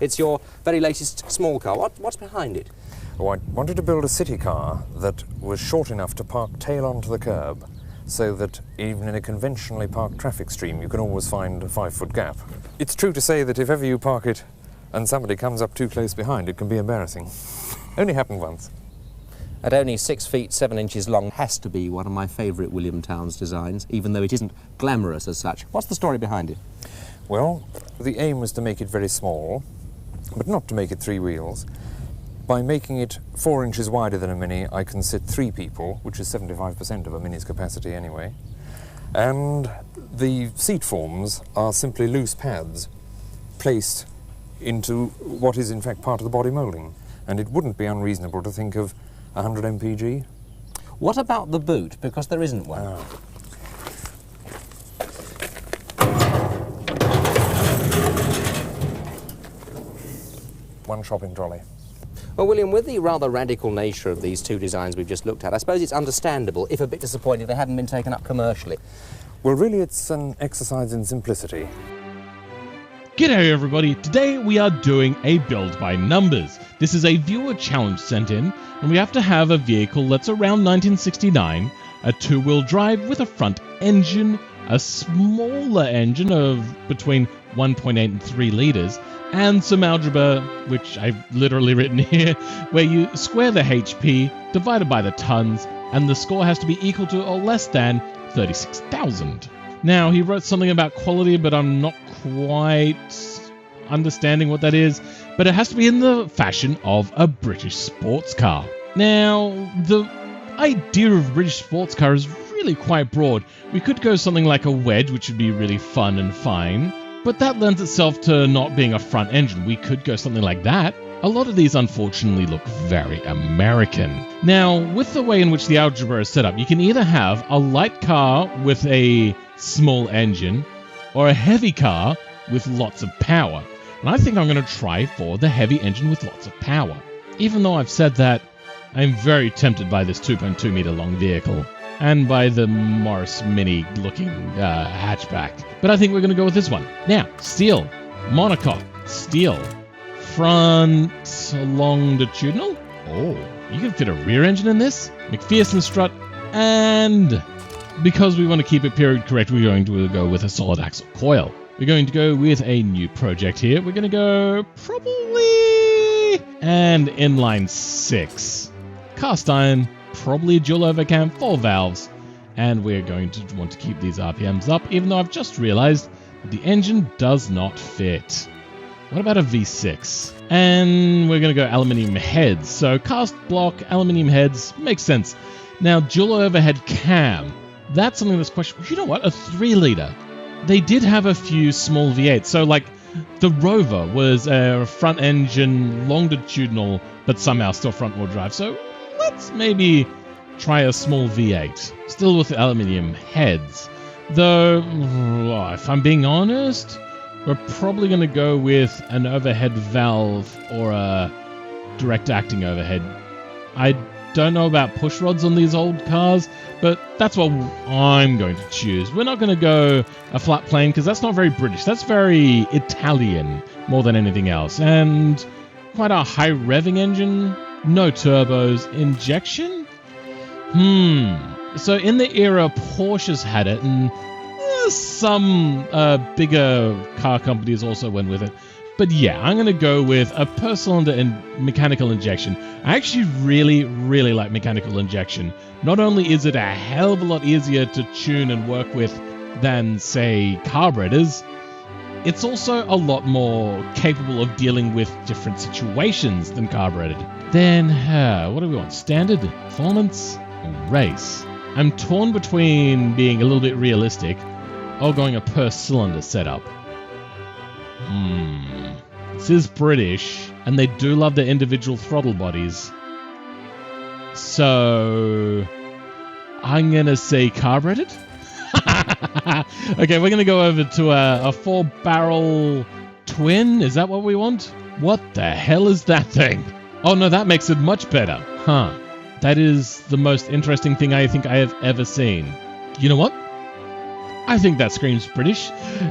It's your very latest small car. What's behind it? Oh, I wanted to build a city car that was short enough to park tail onto the curb, so that even in a conventionally parked traffic stream you can always find a 5-foot gap. It's true to say that if ever you park it and somebody comes up too close behind, it can be embarrassing. Only happened once. At only 6 feet 7 inches long, has to be one of my favourite William Townes designs, even though it isn't glamorous as such. What's the story behind it? Well, the aim was to make it very small, but not to make it 3 wheels. By making it 4 inches wider than a Mini, I can sit 3 people, which is 75% of a Mini's capacity anyway. And the seat forms are simply loose pads placed into what is in fact part of the body moulding. And it wouldn't be unreasonable to think of 100 mpg. What about the boot? Because there isn't one. One shopping trolley. Well, William, with the rather radical nature of these 2 designs we've just looked at, I suppose it's understandable, if a bit disappointed, they hadn't been taken up commercially. Well, really, it's an exercise in simplicity. G'day everybody, today we are doing a build by numbers. This is a viewer challenge sent in, and we have to have a vehicle that's around 1969, a 2-wheel drive with a front engine, a smaller engine of between 1.8 and 3 litres, and some algebra, which I've literally written here, where you square the HP, divided by the tons, and the score has to be equal to or less than 36,000. Now, he wrote something about quality, but I'm not quite understanding what that is, but it has to be in the fashion of a British sports car. Now, the idea of British sports car is really quite broad. We could go something like a wedge, which would be really fun and fine, but that lends itself to not being a front engine. We could go something like that. A lot of these unfortunately look very American. Now, with the way in which the Algebra is set up, you can either have a light car with a small engine or a heavy car with lots of power. And I think I'm going to try for the heavy engine with lots of power. Even though I've said that, I'm very tempted by this 2.2 meter long vehicle and by the Morris Mini looking hatchback. But I think we're going to go with this one. Now, steel, monocoque, steel, front longitudinal. Oh, you can fit a rear engine in this. McPherson strut, and because we want to keep it period correct, we're going to go with a solid axle coil. We're going to go with a new project here. We're going to go probably an inline 6. Cast iron, probably dual overcam, 4 valves. And we're going to want to keep these RPMs up, even though I've just realized that the engine does not fit. What about a V6? And we're going to go aluminium heads. So cast block, aluminium heads, makes sense. Now, dual overhead cam. That's something that's questionable. You know what? A 3-litre. They did have a few small V8s. So, like, the Rover was a front engine, longitudinal, but somehow still front-wheel drive. So let's maybe try a small V8. Still with aluminium heads. Though, if I'm being honest, we're probably going to go with an overhead valve or a direct acting overhead. I don't know about push rods on these old cars, but that's what I'm going to choose. We're not going to go a flat plane because that's not very British. That's very Italian more than anything else. And quite a high revving engine, no turbos, injection? So in the era, Porsches had it, and some bigger car companies also went with it. But yeah, I'm going to go with a per cylinder and mechanical injection. I actually really, really like mechanical injection. Not only is it a hell of a lot easier to tune and work with than, say, carburetors, it's also a lot more capable of dealing with different situations than carbureted. Then, what do we want? Standard, performance, race. I'm torn between being a little bit realistic or going a per cylinder setup. This is British, and they do love their individual throttle bodies. So I'm going to say carbureted. Okay, we're going to go over to a 4-barrel twin. Is that what we want? What the hell is that thing? Oh no, that makes it much better. That is the most interesting thing I think I have ever seen. You know what? I think that screams British.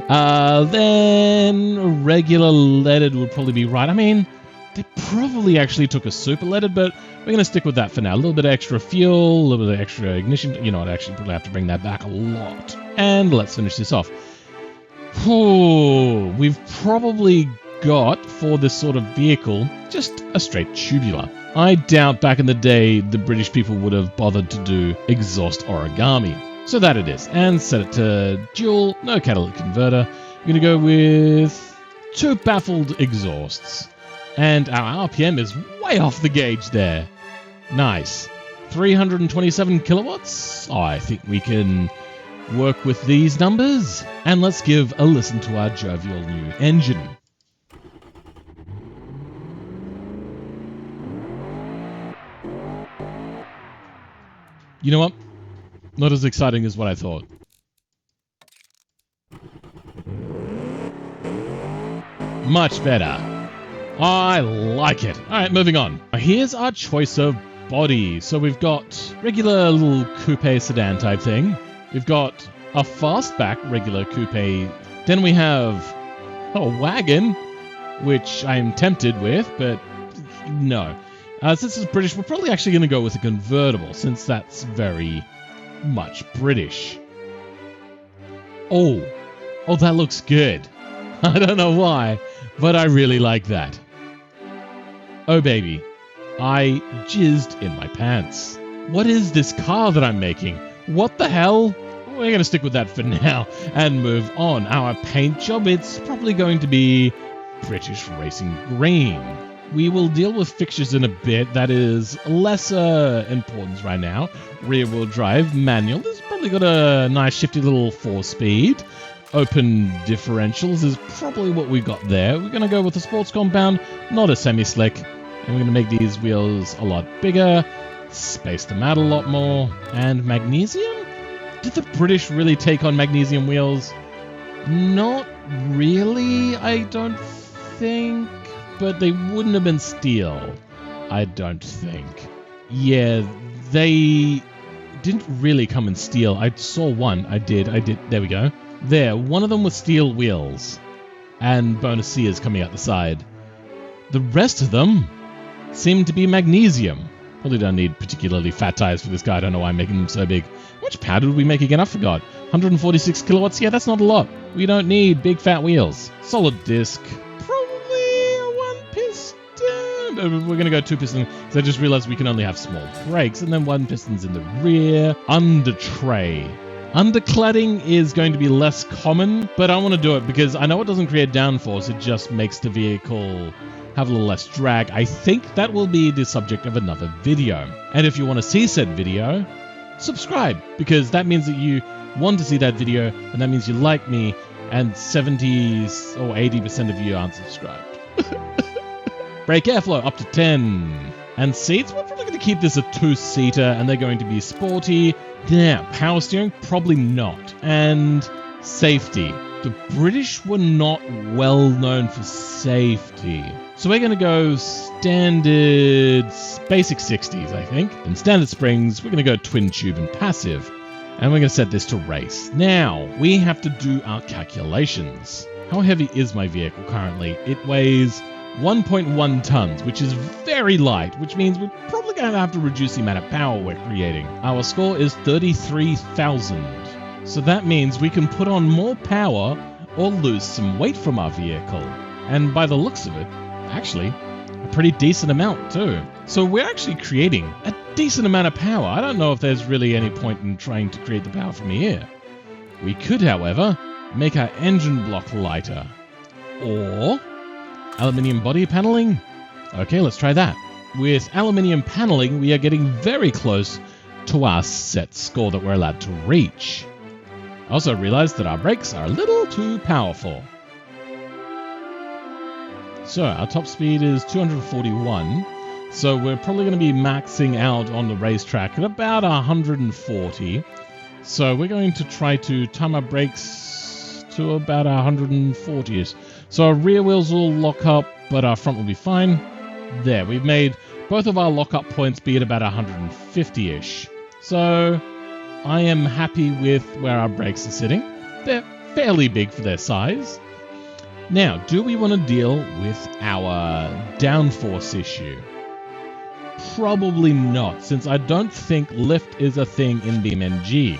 Then regular leaded would probably be right. I mean, they probably actually took a super leaded, but we're going to stick with that for now. A little bit of extra fuel, a little bit of extra ignition. You know what, actually probably have to bring that back a lot. And let's finish this off. Ooh, we've probably got, for this sort of vehicle, just a straight tubular. I doubt back in the day the British people would have bothered to do exhaust origami. So that it is. And set it to dual, no catalytic converter. We're going to go with 2 baffled exhausts. And our RPM is way off the gauge there. Nice. 327 kilowatts. I think we can work with these numbers. And let's give a listen to our jovial new engine. You know what? Not as exciting as what I thought. Much better. I like it. All right, moving on. Here's our choice of body. So we've got regular little coupe sedan type thing. We've got a fastback regular coupe. Then we have a wagon, which I'm tempted with, but no. Since it's British, we're probably actually going to go with a convertible, since that's very much British. Oh, that looks good. I don't know why, but I really like that. Oh baby, I jizzed in my pants. What is this car that I'm making? What the hell? We're going to stick with that for now and move on. Our paint job, it's probably going to be British Racing Green. We will deal with fixtures in a bit. That is lesser importance right now. Rear-wheel drive, manual. This has probably got a nice shifty little 4-speed. Open differentials is probably what we've got there. We're going to go with a sports compound, not a semi-slick. And we're going to make these wheels a lot bigger, space them out a lot more. And magnesium? Did the British really take on magnesium wheels? Not really, I don't think. But they wouldn't have been steel, I don't think. Yeah, they didn't really come in steel. I saw one. I did. There we go. There, one of them was steel wheels and bonusias coming out the side. The rest of them seem to be magnesium. Probably don't need particularly fat tires for this guy. I don't know why I'm making them so big. How much power did we make again? I forgot. 146 kilowatts? Yeah, that's not a lot. We don't need big fat wheels. Solid disc. We're going to go 2 piston because I just realized we can only have small brakes, and then 1 piston's in the rear. Under tray. Undercladding is going to be less common, but I want to do it because I know it doesn't create downforce, it just makes the vehicle have a little less drag. I think that will be the subject of another video. And if you want to see said video, subscribe, because that means that you want to see that video, and that means you like me, and 70 or 80% of you aren't subscribed. Brake airflow up to 10. And seats, we're probably going to keep this a 2-seater, and they're going to be sporty. Yeah, power steering, probably not. And safety. The British were not well known for safety. So we're going to go standard, basic 60s, I think. And standard springs, we're going to go twin tube and passive. And we're going to set this to race. Now, we have to do our calculations. How heavy is my vehicle currently? It weighs 1.1 tons, which is very light, which means we're probably going to have to reduce the amount of power we're creating. Our score is 33,000. So that means we can put on more power or lose some weight from our vehicle. And by the looks of it, actually, a pretty decent amount too. So we're actually creating a decent amount of power. I don't know if there's really any point in trying to create the power from here. We could, however, make our engine block lighter. Or aluminium body paneling? Okay, let's try that. With aluminium paneling, we are getting very close to our set score that we're allowed to reach. I also realized that our brakes are a little too powerful. So our top speed is 241. So we're probably going to be maxing out on the racetrack at about 140. So we're going to try to time our brakes to about 140ish. So our rear wheels will lock up, but our front will be fine. There, we've made both of our lock-up points be at about 150-ish. So I am happy with where our brakes are sitting. they're fairly big for their size. Now, do we want to deal with our downforce issue? Probably not, since I don't think lift is a thing in BeamNG.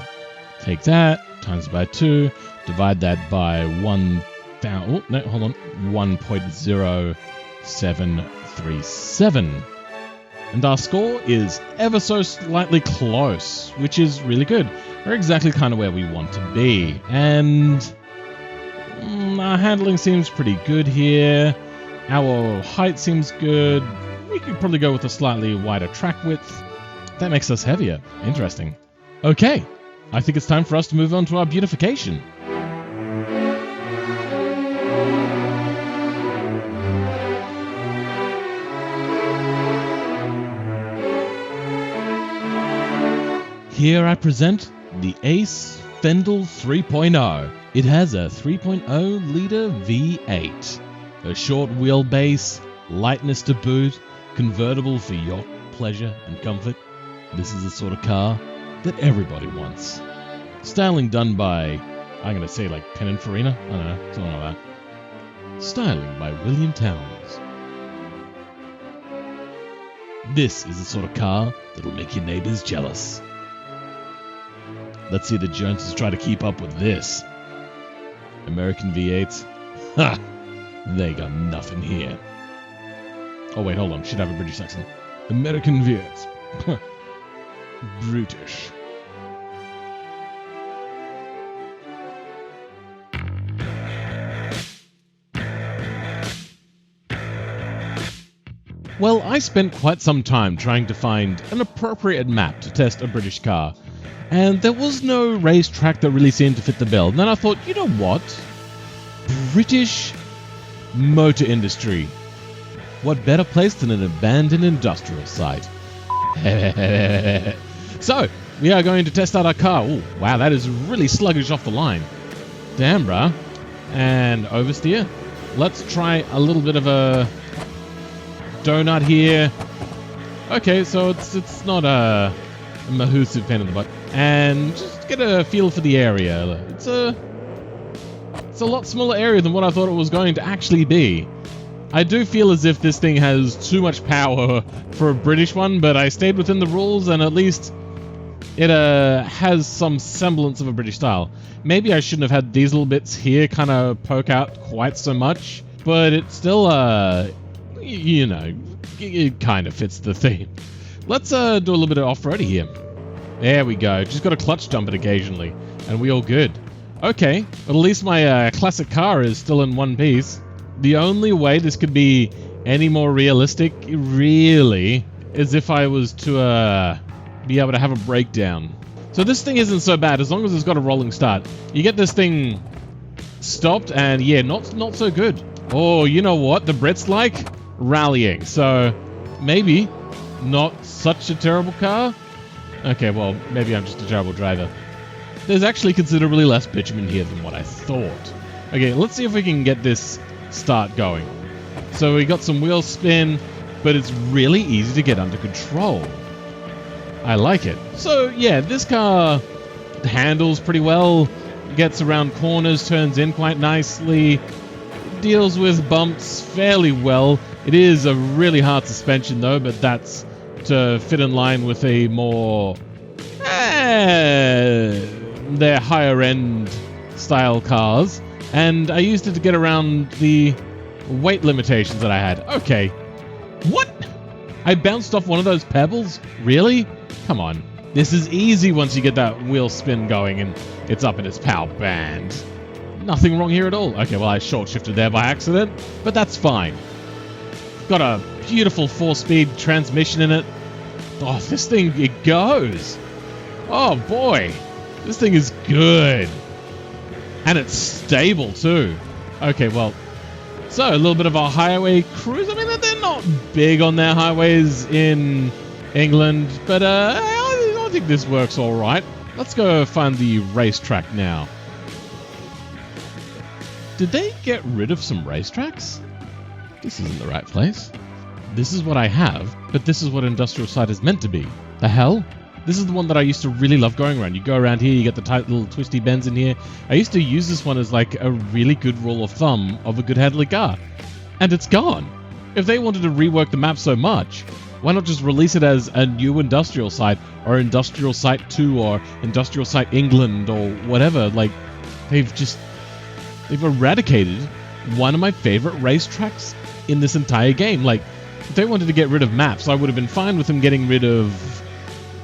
Take that, times by 2, divide that by 1.0737. And our score is ever so slightly close, which is really good. We're exactly kind of where we want to be. And our handling seems pretty good here. Our height seems good. We could probably go with a slightly wider track width. That makes us heavier. Interesting. Okay, I think it's time for us to move on to our beautification. Here I present the Ace Fendel 3.0. It has a 3.0 litre V8, a short wheelbase, lightness to boot, convertible for your pleasure and comfort. This is the sort of car that everybody wants. Styling done by, I'm going to say like Pininfarina? I don't know, something like that. Styling by William Towns. This is the sort of car that'll make your neighbors jealous. Let's see the Joneses try to keep up with this. American V8s? Ha! They got nothing here. Oh wait, hold on. Should have a British accent. American V8s. Brutish. Well, I spent quite some time trying to find an appropriate map to test a British car. And there was no racetrack that really seemed to fit the bill. And then I thought, you know what? British motor industry. What better place than an abandoned industrial site? So, we are going to test out our car. Ooh, wow, that is really sluggish off the line. Damn, bruh. And oversteer. Let's try a little bit of a donut here. Okay, so it's not a mahoosive pain in the butt. And just get a feel for the area. It's a lot smaller area than what I thought it was going to actually be. I do feel as if this thing has too much power for a British one, but I stayed within the rules and at least it has some semblance of a British style. Maybe I shouldn't have had these little bits here kind of poke out quite so much, but it still, you know, it kind of fits the theme. Let's do a little bit of off-roading here. There we go. Just got to clutch jump it occasionally, and we all good. Okay, but at least my classic car is still in one piece. The only way this could be any more realistic, really, is if I was to be able to have a breakdown. So this thing isn't so bad as long as it's got a rolling start. You get this thing stopped, and yeah, not so good. Oh, you know what the Brits like? Rallying. So maybe not such a terrible car. Okay, well, maybe I'm just a terrible driver. There's actually considerably less bitumen here than what I thought. Okay, let's see if we can get this start going. So we got some wheel spin, but it's really easy to get under control. I like it. So yeah, this car handles pretty well, gets around corners, turns in quite nicely, deals with bumps fairly well. It is a really hard suspension though, but that's to fit in line with a more their higher end style cars, and I used it to get around the weight limitations that I had. Okay, what? I bounced off one of those pebbles? Really? Come on. This is easy once you get that wheel spin going and it's up in its power band. Nothing wrong here at all. Okay, well I short shifted there by accident, but that's fine. Got a beautiful 4-speed transmission in it. Oh, this thing, it goes. Oh boy, this thing is good. And it's stable too. Okay, well, so a little bit of a highway cruise. I mean, they're not big on their highways in England, but I think this works all right. Let's go find the racetrack now. Did they get rid of some racetracks? This isn't the right place. This is what I have, but this is what industrial site is meant to be. The hell? This is the one that I used to really love going around. You go around here, you get the tight little twisty bends in here. I used to use this one as like a really good rule of thumb of a good handling car. And it's gone. If they wanted to rework the map so much, why not just release it as a new industrial site, or Industrial Site 2, or Industrial Site England, or whatever? Like, they've eradicated one of my favorite racetracks in this entire game. Like, if they wanted to get rid of maps, I would have been fine with them getting rid of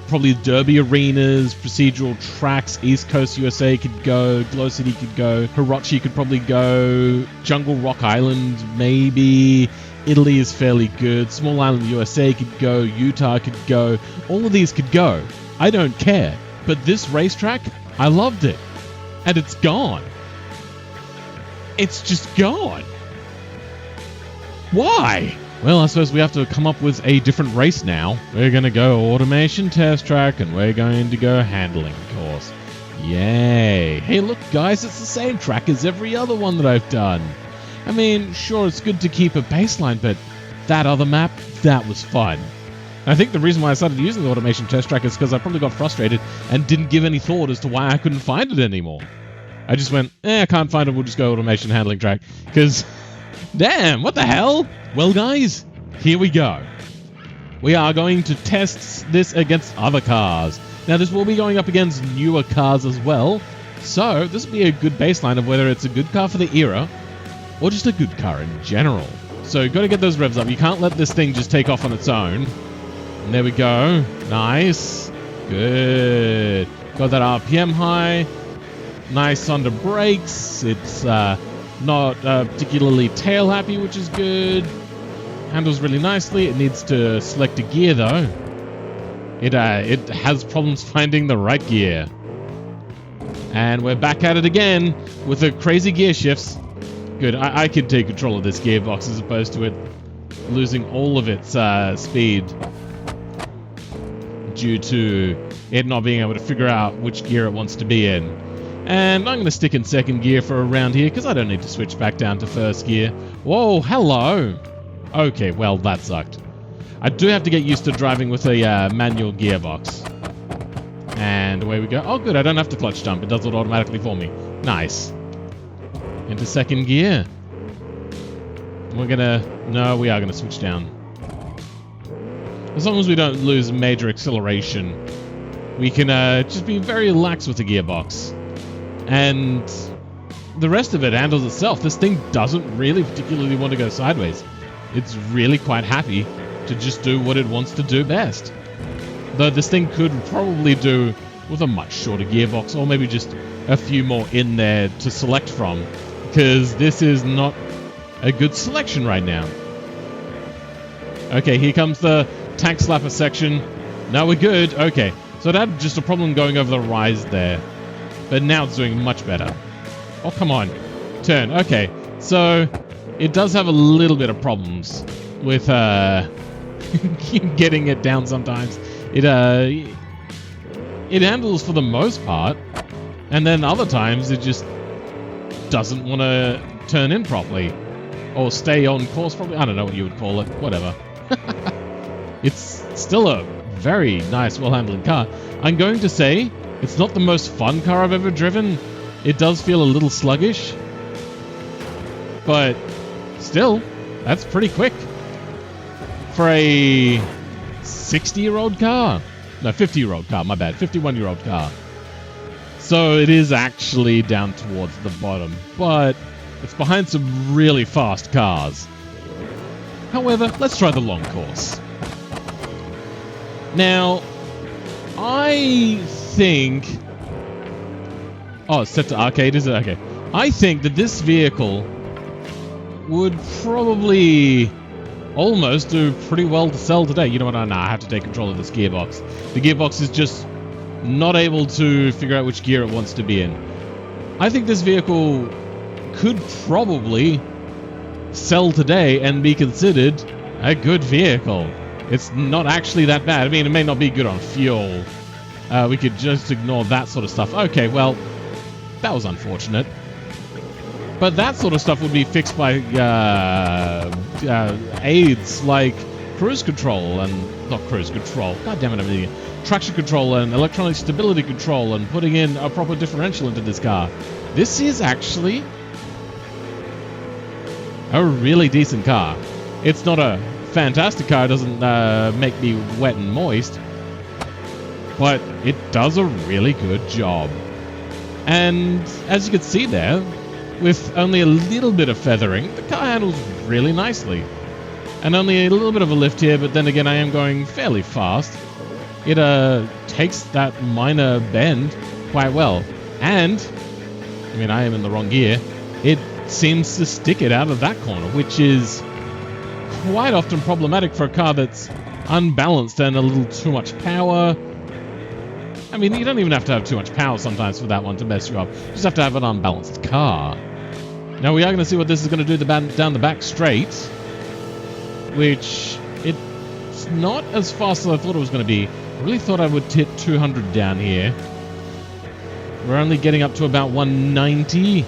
probably derby arenas, procedural tracks. East Coast USA could go, Glow City could go, Hirochi could probably go, Jungle Rock Island maybe, Italy is fairly good, Small Island USA could go, Utah could go, all of these could go. I don't care. But this racetrack, I loved it. And it's gone. It's just gone. Why? Well, I suppose we have to come up with a different race now. We're going to go automation test track, and we're going to go handling course. Yay. Hey, look, guys, it's the same track as every other one that I've done. I mean, sure, it's good to keep a baseline, but that other map, that was fun. And I think the reason why I started using the automation test track is because I probably got frustrated and didn't give any thought as to why I couldn't find it anymore. I just went, I can't find it, we'll just go automation handling track. Because, damn, what the hell? Well, guys, here we go. We are going to test this against other cars. Now, this will be going up against newer cars as well. So, this will be a good baseline of whether it's a good car for the era or just a good car in general. So, you've got to get those revs up. You can't let this thing just take off on its own. And there we go. Nice. Good. Got that RPM high. Nice under brakes. It's not particularly tail happy, which is good. Handles really nicely. It needs to select a gear though. It has problems finding the right gear. And we're back at it again with the crazy gear shifts. Good. I can take control of this gearbox as opposed to it losing all of its speed due to it not being able to figure out which gear it wants to be in. And I'm going to stick in second gear for a round here because I don't need to switch back down to first gear. Whoa, hello. Okay, well, that sucked. I do have to get used to driving with a manual gearbox. And away we go. Oh, good, I don't have to clutch jump. It does it automatically for me. Nice. Into second gear. We're going to... No, we are going to switch down. As long as we don't lose major acceleration, we can just be very lax with the gearbox. And the rest of it handles itself. This thing doesn't really particularly want to go sideways. It's really quite happy to just do what it wants to do best. Though this thing could probably do with a much shorter gearbox, or maybe just a few more in there to select from, because this is not a good selection right now. Okay, here comes the tank slapper section. Now we're good. Okay, so it had just a problem going over the rise there. But now it's doing much better. Oh, come on. Turn. Okay. So, it does have a little bit of problems with getting it down sometimes. It handles for the most part. And then other times, it just doesn't want to turn in properly. Or stay on course properly. I don't know what you would call it. Whatever. It's still a very nice, well-handled car. I'm going to say... it's not the most fun car I've ever driven. It does feel a little sluggish. But still, that's pretty quick. For a 60-year-old car. No, 50-year-old car, my bad. 51-year-old car. So it is actually down towards the bottom. But it's behind some really fast cars. However, let's try the long course. Now, I think... oh, it's set to arcade, is it? Okay. I think that this vehicle would probably almost do pretty well to sell today. You know what? No, I have to take control of this gearbox. The gearbox is just not able to figure out which gear it wants to be in. I think this vehicle could probably sell today and be considered a good vehicle. It's not actually that bad. I mean, it may not be good on fuel. We could just ignore that sort of stuff. Okay, well, that was unfortunate. But that sort of stuff would be fixed by aids like cruise control and not cruise control. God damn it, I'm an idiot. Traction control and electronic stability control and putting in a proper differential into this car. This is actually a really decent car. It's not a fantastic car. It doesn't make me wet and moist, but it does a really good job. And as you can see there, with only a little bit of feathering, the car handles really nicely. And only a little bit of a lift here, but then again, I am going fairly fast. It takes that minor bend quite well. And, I mean, I am in the wrong gear. It seems to stick it out of that corner, which is quite often problematic for a car that's unbalanced and a little too much power. I mean, you don't even have to have too much power sometimes for that one to mess you up. You just have to have an unbalanced car. Now, we are going to see what this is going to do down the back straight, which it's not as fast as I thought it was going to be. I really thought I would hit 200 down here. We're only getting up to about 190.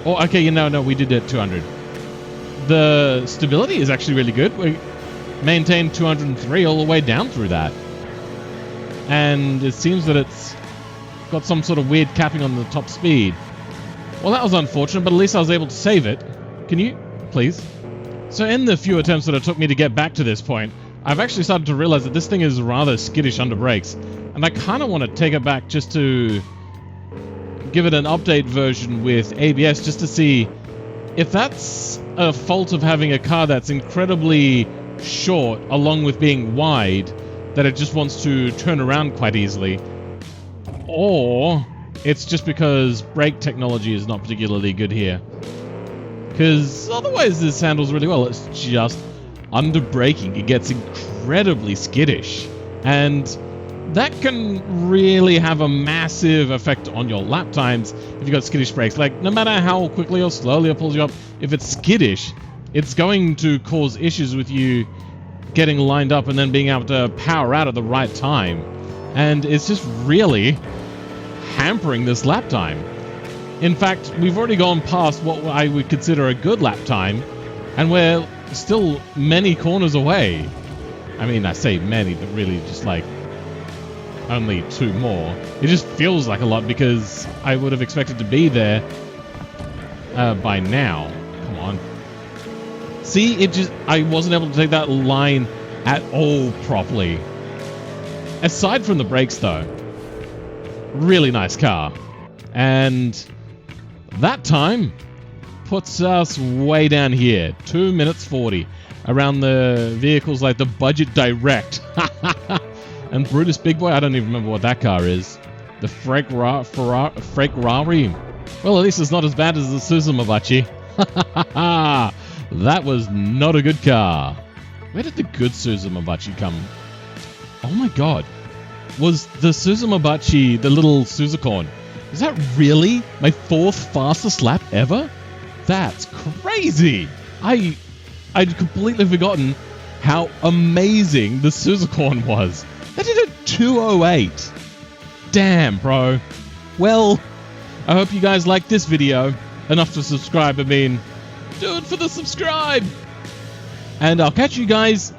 Oh, okay, no, we did hit 200. The stability is actually really good. We maintained 203 all the way down through that. And it seems that it's got some sort of weird capping on the top speed. Well, that was unfortunate, but at least I was able to save it. Can you, please? So in the few attempts that it took me to get back to this point, I've actually started to realize that this thing is rather skittish under brakes. And I kind of want to take it back just to give it an update version with ABS, just to see if that's a fault of having a car that's incredibly short along with being wide, that it just wants to turn around quite easily, or it's just because brake technology is not particularly good here. Because otherwise this handles really well. It's just under braking, it gets incredibly skittish, and that can really have a massive effect on your lap times if you've got skittish brakes. Like, no matter how quickly or slowly it pulls you up, if it's skittish, it's going to cause issues with you getting lined up and then being able to power out at the right time. And it's just really hampering this lap time. In fact, we've already gone past what I would consider a good lap time, and we're still many corners away. I mean, I say many, but really just like only 2 more. It just feels like a lot because I would have expected to be there by now. Come on. See, I wasn't able to take that line at all properly. Aside from the brakes, though, really nice car. And that time puts us way down here, 2 minutes 40, around the vehicles like the Budget Direct. And Brutus Big Boy, I don't even remember what that car is. The Ferrari. Well, at least it's not as bad as the Suzumabachi. That was not a good car. Where did the good Suzumabachi come? Oh my god. Was the Suzumabachi the little Suzucorn? Is that really my 4th fastest lap ever? That's crazy. I'd completely forgotten how amazing the Suzucorn was. That did a 208. Damn, bro. Well, I hope you guys liked this video enough to subscribe. I mean, do it for the subscribe. And I'll catch you guys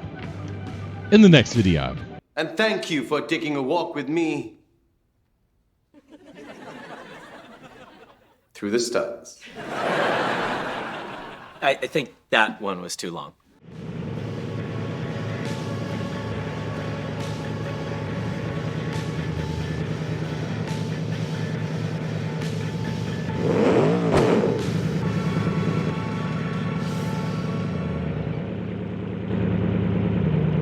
in the next video. And thank you for taking a walk with me through the studs. I think that one was too long.